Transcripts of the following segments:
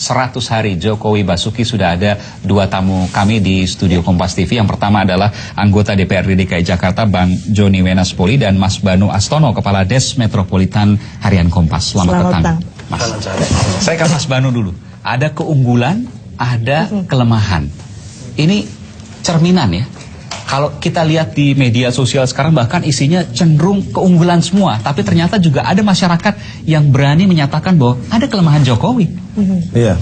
100 hari Jokowi Basuki sudah ada dua tamu kami di studio Kompas TV. Yang pertama adalah anggota DPRD DKI Jakarta Bang Joni Wenaspoli dan Mas Banu Astono, Kepala Des Metropolitan Harian Kompas. Selamat datang, Mas. Saya ke Mas Banu dulu. Ada keunggulan, ada kelemahan. Ini cerminan ya. Kalau kita lihat di media sosial sekarang bahkan isinya cenderung keunggulan semua. Tapi ternyata juga ada masyarakat yang berani menyatakan bahwa ada kelemahan Jokowi. Iya,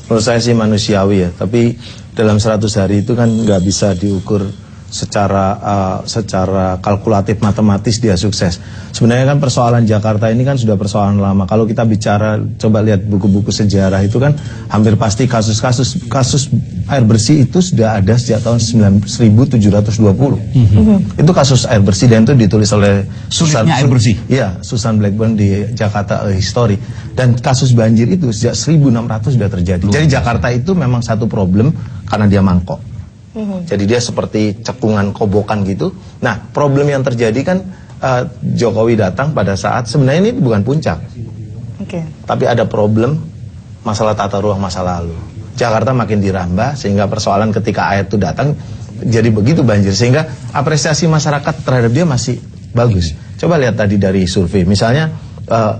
menurut saya sih manusiawi ya. Tapi dalam 100 hari itu kan nggak bisa diukur secara kalkulatif matematis dia sukses. Sebenarnya kan persoalan Jakarta ini kan sudah persoalan lama. Kalau kita bicara, coba lihat buku-buku sejarah itu kan hampir pasti kasus air bersih itu sudah ada sejak tahun 1720. Itu kasus air bersih dan itu ditulis oleh Susan Blackburn di Jakarta A History. Dan kasus banjir itu sejak 1600 sudah terjadi. Jadi Jakarta itu memang satu problem karena dia mangkok. Jadi dia seperti cekungan kobokan gitu. Nah, problem yang terjadi kan Jokowi datang pada saat sebenarnya ini bukan puncak. Tapi ada problem masalah tata ruang masa lalu. Jakarta makin dirambah sehingga persoalan ketika air itu datang jadi begitu banjir sehingga apresiasi masyarakat terhadap dia masih bagus. Coba lihat tadi dari survei, misalnya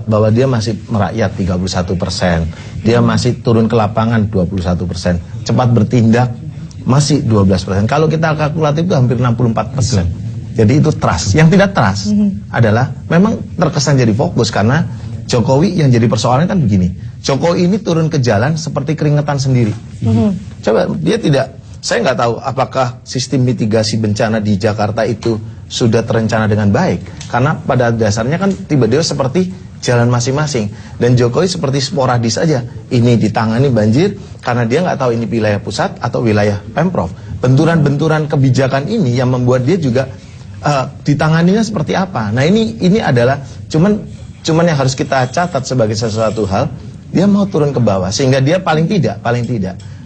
bahwa dia masih merakyat 31%, dia masih turun ke lapangan 21%, cepat bertindak masih 12%. Kalau kita kalkulatif itu hampir 64%. Jadi itu trust. Yang tidak trust adalah memang terkesan jadi fokus karena Jokowi yang jadi persoalannya kan begini. Jokowi ini turun ke jalan seperti keringetan sendiri. Coba dia tidak, saya nggak tahu apakah sistem mitigasi bencana di Jakarta itu sudah terencana dengan baik. Karena pada dasarnya kan tiba-tiba seperti jalan masing-masing. Dan Jokowi seperti sporadis saja. Ini ditangani banjir karena dia nggak tahu ini wilayah pusat atau wilayah Pemprov. Benturan-benturan kebijakan ini yang membuat dia juga ditanganinya seperti apa. Nah ini adalah cuman yang harus kita catat sebagai sesuatu hal. Dia mau turun ke bawah sehingga dia paling tidak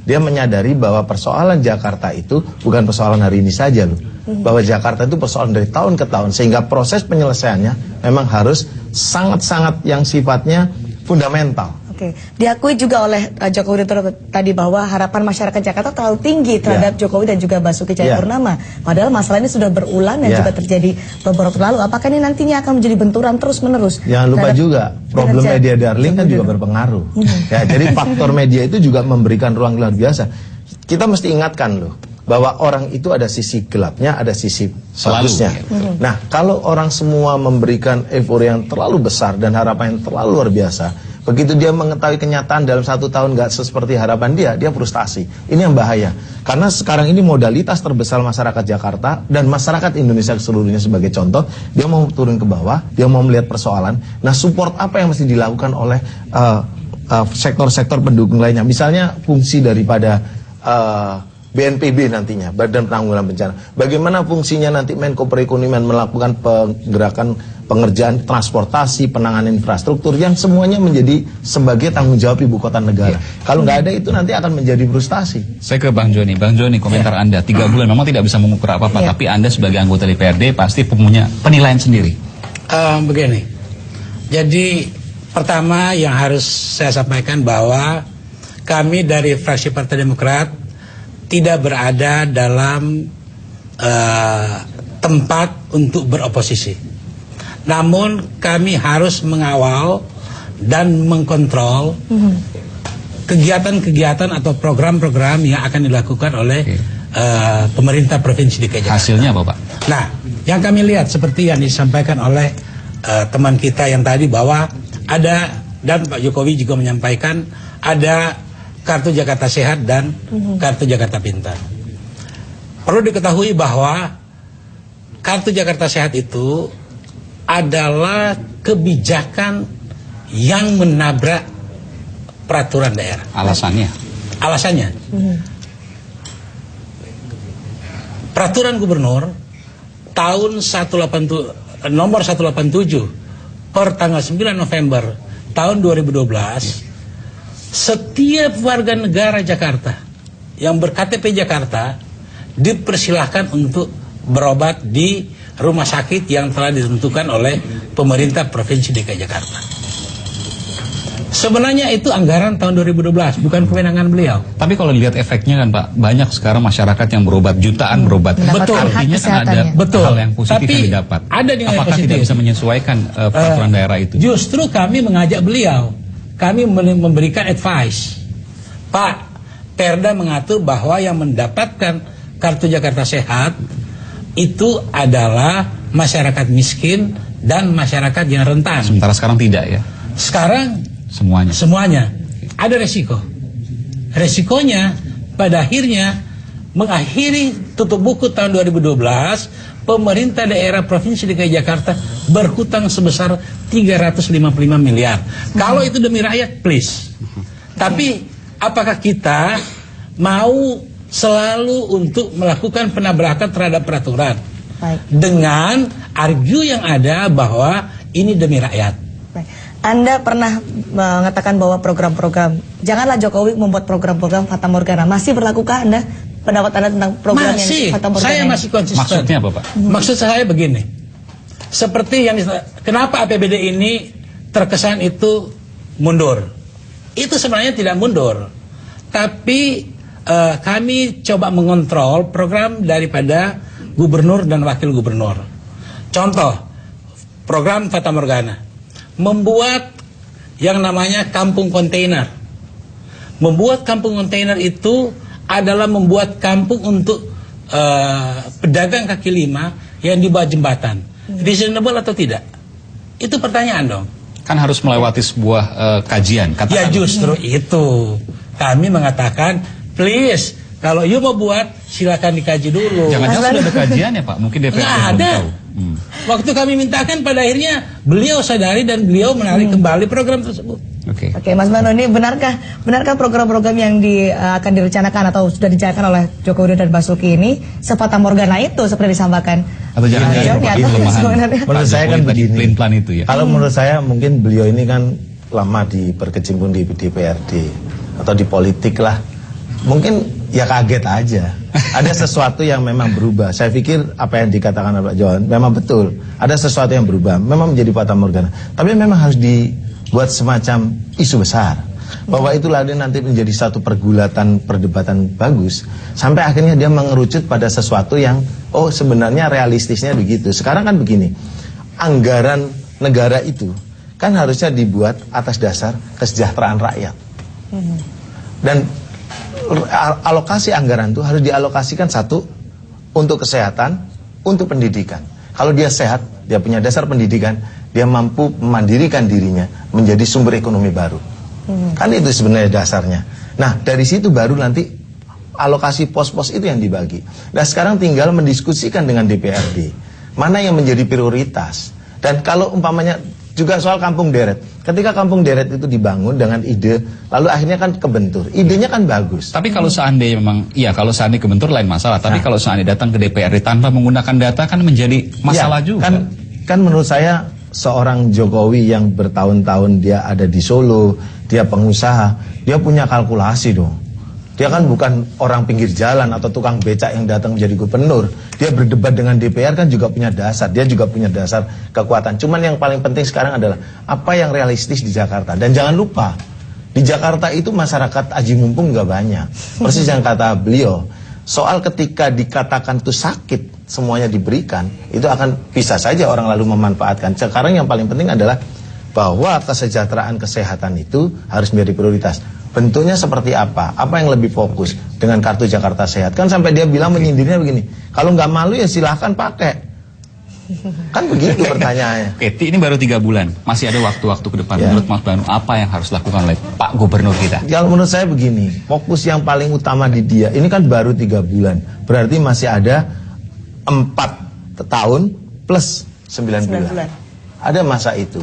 dia menyadari bahwa persoalan Jakarta itu bukan persoalan hari ini saja loh. Bahwa Jakarta itu persoalan dari tahun ke tahun sehingga proses penyelesaiannya memang harus sangat-sangat yang sifatnya fundamental. Diakui juga oleh Jokowi tadi bahwa harapan masyarakat Jakarta terlalu tinggi terhadap Jokowi dan juga Basuki Cahayapurnama. Padahal masalah ini sudah berulang dan juga terjadi beberapa waktu lalu. Apakah ini nantinya akan menjadi benturan terus-menerus? Jangan lupa juga problem media darling kan juga berpengaruh. Ya, jadi faktor media itu juga memberikan ruang luar biasa. Kita mesti ingatkan loh bahwa orang itu ada sisi gelapnya, ada sisi bagusnya. Nah, kalau orang semua memberikan euforia yang terlalu besar dan harapan yang terlalu luar biasa, begitu dia mengetahui kenyataan dalam 1 tahun gak seperti harapan dia frustasi. Ini yang bahaya. Karena sekarang ini modalitas terbesar masyarakat Jakarta dan masyarakat Indonesia seluruhnya sebagai contoh, dia mau turun ke bawah, dia mau melihat persoalan. Nah, support apa yang mesti dilakukan oleh sektor-sektor pendukung lainnya? Misalnya fungsi daripada BNPB nantinya, Badan Penanggulangan Bencana. Bagaimana fungsinya nanti Menko Perekonomian melakukan penggerakan pengerjaan transportasi, penanganan infrastruktur yang semuanya menjadi sebagai tanggung jawab ibu kota negara. Kalau nggak ada itu nanti akan menjadi frustasi. Saya ke Bang Joni. Bang Joni, komentar Anda. 3 bulan memang tidak bisa mengukur apa-apa, tapi Anda sebagai anggota DPRD pasti punya penilaian sendiri. Begini, jadi pertama yang harus saya sampaikan bahwa kami dari fraksi Partai Demokrat tidak berada dalam tempat untuk beroposisi. Namun kami harus mengawal dan mengkontrol kegiatan-kegiatan atau program-program yang akan dilakukan oleh pemerintah Provinsi DKI Jakarta. Hasilnya apa, Pak? Nah, yang kami lihat seperti yang disampaikan oleh teman kita yang tadi bahwa ada, dan Pak Jokowi juga menyampaikan ada Kartu Jakarta Sehat dan Kartu Jakarta Pintar. Perlu diketahui bahwa Kartu Jakarta Sehat itu adalah kebijakan yang menabrak peraturan daerah. Alasannya? Alasannya, peraturan gubernur tahun nomor 187 per tanggal 9 November tahun 2012, setiap warga negara Jakarta yang berKTP Jakarta dipersilahkan untuk berobat di rumah sakit yang telah ditentukan oleh pemerintah Provinsi DKI Jakarta. Sebenarnya itu anggaran tahun 2012, bukan kewenangan beliau. Tapi kalau dilihat efeknya kan Pak, banyak sekarang masyarakat yang berobat, jutaan berobat. Betul. Artinya kan ada Betul. hal yang positif Tapi yang didapat. ada yang Apakah positif. tidak bisa menyesuaikan peraturan daerah itu? Justru kami mengajak beliau, kami memberikan advice. Pak, Perda mengatur bahwa yang mendapatkan kartu Jakarta Sehat itu adalah masyarakat miskin dan masyarakat yang rentan. Sementara sekarang tidak ya? Sekarang Semuanya. ada resiko. Resikonya pada akhirnya mengakhiri tutup buku tahun 2012, pemerintah daerah Provinsi DKI Jakarta berhutang sebesar 355 miliar. Kalau itu demi rakyat, please. Tapi apakah kita mau selalu untuk melakukan penabrakan terhadap peraturan? Baik. Dengan argue yang ada bahwa ini demi rakyat. Baik. Anda pernah mengatakan bahwa program-program, janganlah Jokowi membuat program-program Fata Morgana. Masih berlakukah Anda? Pendapat Anda tentang program Masih, yang Fata Morgana? saya masih konsisten. Maksudnya apa Pak? Maksud saya begini, seperti yang kenapa APBD ini terkesan itu mundur? Itu sebenarnya tidak mundur, tapi kami coba mengontrol program daripada gubernur dan wakil gubernur. Contoh, program Fata Morgana membuat yang namanya kampung kontainer. Membuat kampung kontainer itu adalah membuat kampung untuk pedagang kaki lima yang di bawah jembatan. Reasonable atau tidak? Itu pertanyaan dong. Kan harus melewati sebuah kajian. Ya justru itu. Kami mengatakan, please, kalau you mau buat, silakan dikaji dulu. Jangan-jangan sudah ada kajian ya Pak? Mungkin DPR Nggak belum ada. tahu. Waktu kami mintakan, pada akhirnya beliau sadari dan beliau menarik kembali program tersebut. Oke. Oke, Mas Banu, ini benarkah program-program yang akan direncanakan atau sudah dijalankan oleh Joko Widodo dan Basuki ini Fata Morgana itu seperti disampaikan? Atau jangan-jangan Ya, Pak, kelemahan sebenarnya. Menurut saya kan begini. Plan itu ya. Kalau menurut saya mungkin beliau ini kan lama berkecimpung di DPRD atau di politik lah. Mungkin ya kaget aja. Ada sesuatu yang memang berubah. Saya pikir apa yang dikatakan oleh Pak Johan memang betul. Ada sesuatu yang berubah. Memang menjadi Fata Morgana. Tapi memang harus dibuat semacam isu besar. Bahwa itu nanti menjadi satu pergulatan perdebatan bagus. Sampai akhirnya dia mengerucut pada sesuatu yang sebenarnya realistisnya begitu. Sekarang kan begini. Anggaran negara itu kan harusnya dibuat atas dasar kesejahteraan rakyat. Dan alokasi anggaran itu harus dialokasikan satu untuk kesehatan, untuk pendidikan. Kalau dia sehat, dia punya dasar pendidikan, dia mampu memandirikan dirinya menjadi sumber ekonomi baru. Kan itu sebenarnya dasarnya. Nah, dari situ baru nanti alokasi pos-pos itu yang dibagi. Nah, sekarang tinggal mendiskusikan dengan DPRD mana yang menjadi prioritas. Dan kalau umpamanya juga soal kampung deret. Ketika kampung deret itu dibangun dengan ide, lalu akhirnya kan kebentur. Idenya kan bagus. Tapi kalau seandainya memang, iya kalau seandainya kebentur lain masalah. Tapi kalau seandainya datang ke DPRD tanpa menggunakan data kan menjadi masalah juga. Kan menurut saya seorang Jokowi yang bertahun-tahun dia ada di Solo, dia pengusaha, dia punya kalkulasi dong. Dia kan bukan orang pinggir jalan atau tukang becak yang datang menjadi gubernur. Dia berdebat dengan DPR kan juga punya dasar. Dia juga punya dasar kekuatan. Cuman yang paling penting sekarang adalah apa yang realistis di Jakarta. Dan jangan lupa, di Jakarta itu masyarakat aji mumpung nggak banyak. Persis yang kata beliau, soal ketika dikatakan itu sakit, semuanya diberikan, itu akan bisa saja orang lalu memanfaatkan. Sekarang yang paling penting adalah bahwa kesejahteraan kesehatan itu harus menjadi prioritas. Bentuknya seperti apa? Apa yang lebih fokus dengan kartu Jakarta Sehat? Kan sampai dia bilang menyindirnya begini, kalau nggak malu ya silahkan pakai. Kan begitu pertanyaannya. Oke, ini baru 3 bulan. Masih ada waktu-waktu ke depan. Menurut Mas Banu, apa yang harus dilakukan oleh Pak Gubernur kita? Kalau menurut saya begini, fokus yang paling utama di dia, ini kan baru 3 bulan. Berarti masih ada 4 tahun plus 9 bulan. Ada masa itu.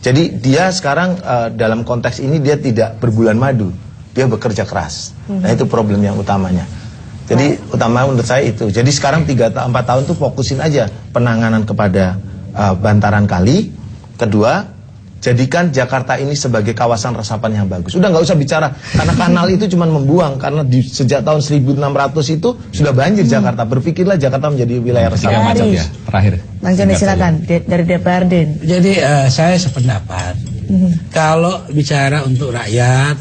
Jadi dia sekarang dalam konteks ini dia tidak berbulan madu, dia bekerja keras. Nah itu problem yang utamanya. Jadi utama menurut saya itu. Jadi sekarang 3-4 tahun tuh fokusin aja penanganan kepada bantaran kali. Kedua, jadikan Jakarta ini sebagai kawasan resapan yang bagus. Udah nggak usah bicara karena kanal itu cuma membuang karena sejak tahun 1600 itu sudah banjir Jakarta. Berpikirlah Jakarta menjadi wilayah resapan. Ya, terakhir. Bang Joni silakan dari DPRD. Jadi saya sependapat Kalau bicara untuk rakyat,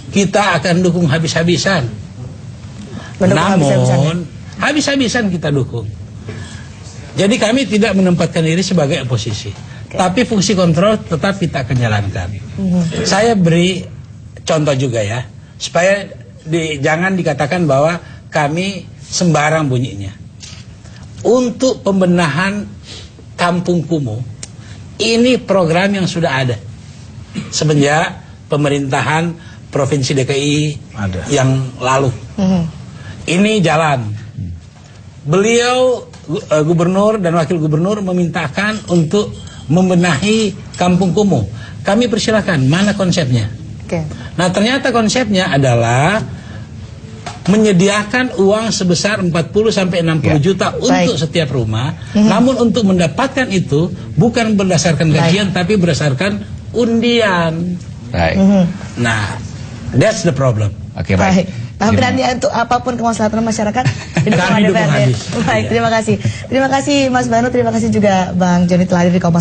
kita akan dukung habis-habisan. Namun habis-habisan kita dukung. Jadi kami tidak menempatkan diri sebagai oposisi, tapi fungsi kontrol tetap kita akan jalankan. Saya beri contoh juga ya, supaya jangan dikatakan bahwa kami sembarang bunyinya. Untuk pembenahan Kampung Kumuh, ini program yang sudah ada semenjak pemerintahan Provinsi DKI yang lalu. Ini jalan. Beliau gubernur dan wakil gubernur memintakan untuk membenahi Kampung Kumuh. Kami persilahkan, mana konsepnya? Nah, ternyata konsepnya adalah menyediakan uang sebesar 40 sampai 60 juta untuk setiap rumah. Namun untuk mendapatkan itu bukan berdasarkan gajian tapi berdasarkan undian. Nah, that's the problem. Oke, baik. Nah, berani untuk apapun kemaslahatan masyarakat kami dukung habis. Baik, terima kasih. Terima kasih Mas Banu, terima kasih juga Bang Joni telah hadir di Kompas.